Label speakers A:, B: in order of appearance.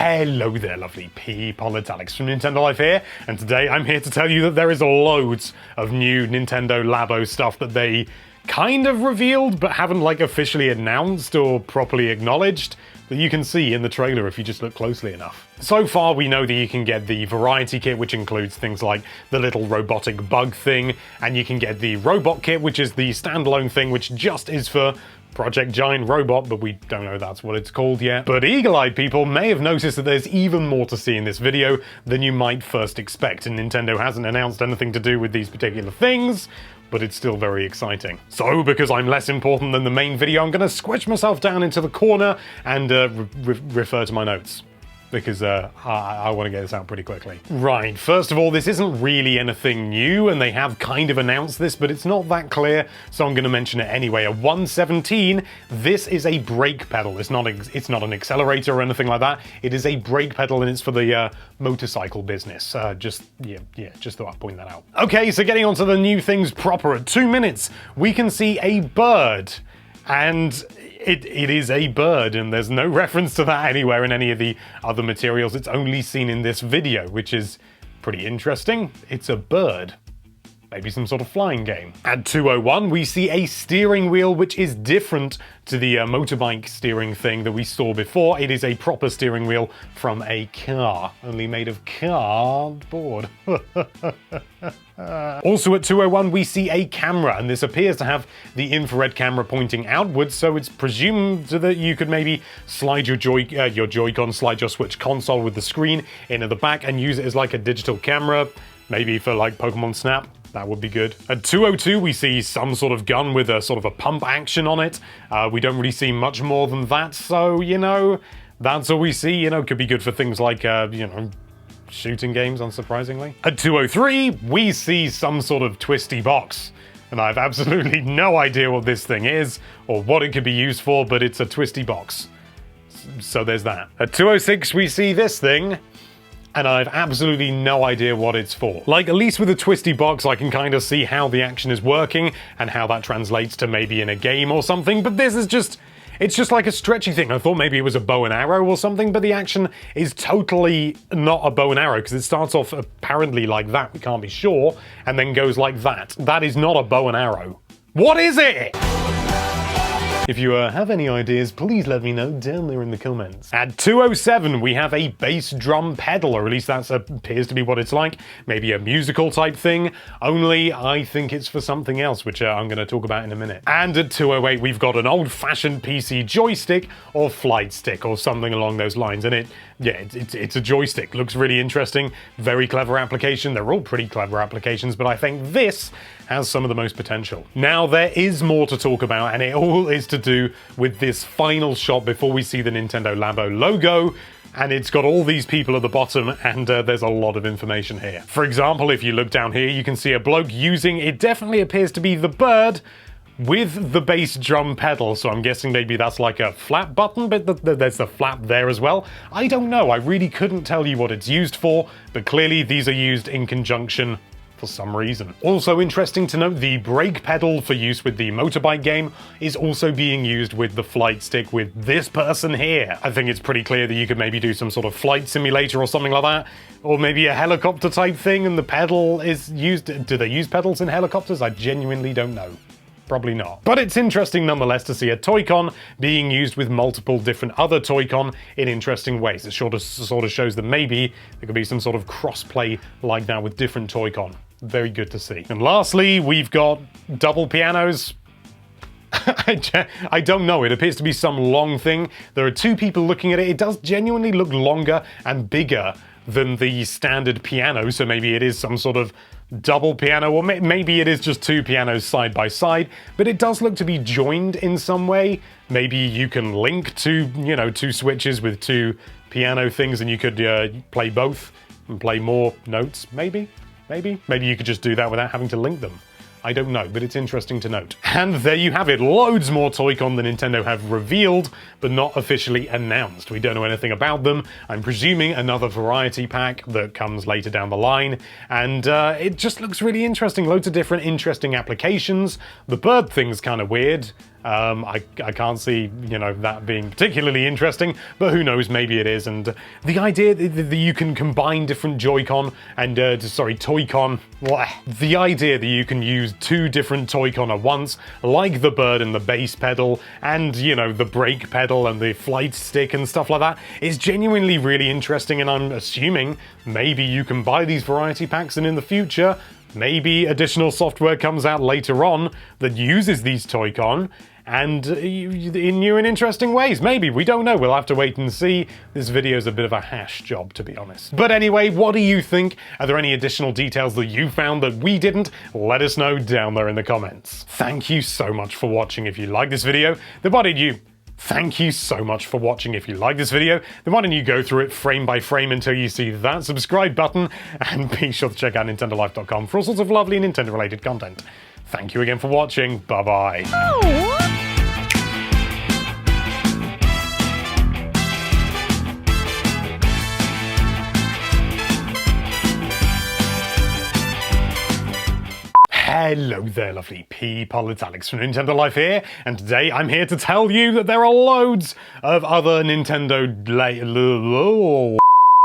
A: Hello there, lovely people, it's Alex from Nintendo Life here, and today I'm here to tell you that there is loads of new Nintendo Labo stuff that they kind of revealed, but haven't like officially announced or properly acknowledged, that you can see in the trailer if you just look closely enough. So far we know that you can get the variety kit, which includes things like the little robotic bug thing, and you can get the robot kit, which is the standalone thing, which just is for Project Giant Robot, but we don't know that's what it's called yet. But eagle-eyed people may have noticed that there's even more to see in this video than you might first expect, and Nintendo hasn't announced anything to do with these particular things, but it's still very exciting. So, because I'm less important than the main video, I'm gonna squish myself down into the corner and refer to my notes, because I want to get this out pretty quickly. Right, first of all, this isn't really anything new, and they have kind of announced this, but it's not that clear, so I'm going to mention it anyway. At 117, this is a brake pedal. It's not an accelerator or anything like that. It is a brake pedal, and it's for the motorcycle business. Just thought I'd point that out. Okay, so getting on to the new things proper. At 2 minutes, we can see a bird, and it is a bird, and there's no reference to that anywhere in any of the other materials. It's only seen in this video, which is pretty interesting. It's a bird. Maybe some sort of flying game. At 2:01, we see a steering wheel, which is different to the motorbike steering thing that we saw before. It is a proper steering wheel from a car, only made of cardboard. Also at 2:01, we see a camera, and this appears to have the infrared camera pointing outwards, so it's presumed that you could maybe slide your Joy-Con, slide your Switch console with the screen into the back and use it as like a digital camera, maybe for like Pokemon Snap. That would be good. At 2:02, we see some sort of gun with a sort of a pump action on it. We don't really see much more than that, so, you know, that's all we see. You know, could be good for things like, you know, shooting games, unsurprisingly. At 2:03, we see some sort of twisty box, and I have absolutely no idea what this thing is or what it could be used for, but it's a twisty box. So there's that. At 2:06, we see this thing, and I've absolutely no idea what it's for. Like, at least with a twisty box, I can kind of see how the action is working and how that translates to maybe in a game or something, but this is just, it's just like a stretchy thing. I thought maybe it was a bow and arrow or something, but the action is totally not a bow and arrow, because it starts off apparently like that, we can't be sure, and then goes like that. That is not a bow and arrow. What is it? If you have any ideas, please let me know down there in the comments. At 2:07, we have a bass drum pedal, or at least that appears to be what it's like. Maybe a musical type thing, only I think it's for something else, which I'm going to talk about in a minute. And at 2:08, we've got an old-fashioned PC joystick or flight stick or something along those lines. And it's a joystick. Looks really interesting. Very clever application. They're all pretty clever applications, but I think this has some of the most potential. Now, there is more to talk about, and it all is to do with this final shot before we see the Nintendo Labo logo, and it's got all these people at the bottom, and there's a lot of information here. For example, if you look down here, you can see a bloke using, it definitely appears to be the bird, with the bass drum pedal, so I'm guessing maybe that's like a flap button, but there's the flap there as well. I don't know, I really couldn't tell you what it's used for, but clearly these are used in conjunction for some reason. Also interesting to note, the brake pedal for use with the motorbike game is also being used with the flight stick with this person here. I think it's pretty clear that you could maybe do some sort of flight simulator or something like that, or maybe a helicopter type thing, and the pedal is used. Do they use pedals in helicopters? I genuinely don't know. Probably not. But it's interesting nonetheless to see a Toy-Con being used with multiple different other Toy-Con in interesting ways. It sort of shows that maybe there could be some sort of cross-play like that with different Toy-Con. Very good to see. And lastly, we've got double pianos. I don't know, it appears to be some long thing. There are two people looking at it. It does genuinely look longer and bigger than the standard piano, so maybe it is some sort of double piano, or maybe it is just two pianos side by side, but it does look to be joined in some way. Maybe you can link two switches with two piano things, and you could play both and play more notes, maybe you could just do that without having to link them. I don't know, but it's interesting to note. And there you have it, loads more Toy-Con than Nintendo have revealed, but not officially announced. We don't know anything about them. I'm presuming another variety pack that comes later down the line, and it just looks really interesting. Loads of different interesting applications. The bird thing's kind of weird. I can't see, you know, that being particularly interesting, but who knows, maybe it is. And the idea that you can combine different Joy-Con and, Toy-Con, the idea that you can use two different Toy-Con at once, like the bird and the bass pedal, and, you know, the brake pedal and the flight stick and stuff like that, is genuinely really interesting, and I'm assuming maybe you can buy these variety packs, and in the future, maybe additional software comes out later on that uses these Toy-Con and in new and interesting ways. Maybe, we don't know, we'll have to wait and see. This video's a bit of a hash job, to be honest. But anyway, what do you think? Are there any additional details that you found that we didn't? Let us know down there in the comments. Thank you so much for watching. If you like this video, then why don't you... Thank you so much for watching. If you like this video, then why don't you go through it frame by frame until you see that subscribe button, and be sure to check out NintendoLife.com for all sorts of lovely Nintendo-related content. Thank you again for watching. Bye-bye. Hello there, lovely people, it's Alex from Nintendo Life here, and today I'm here to tell you that there are loads of other Nintendo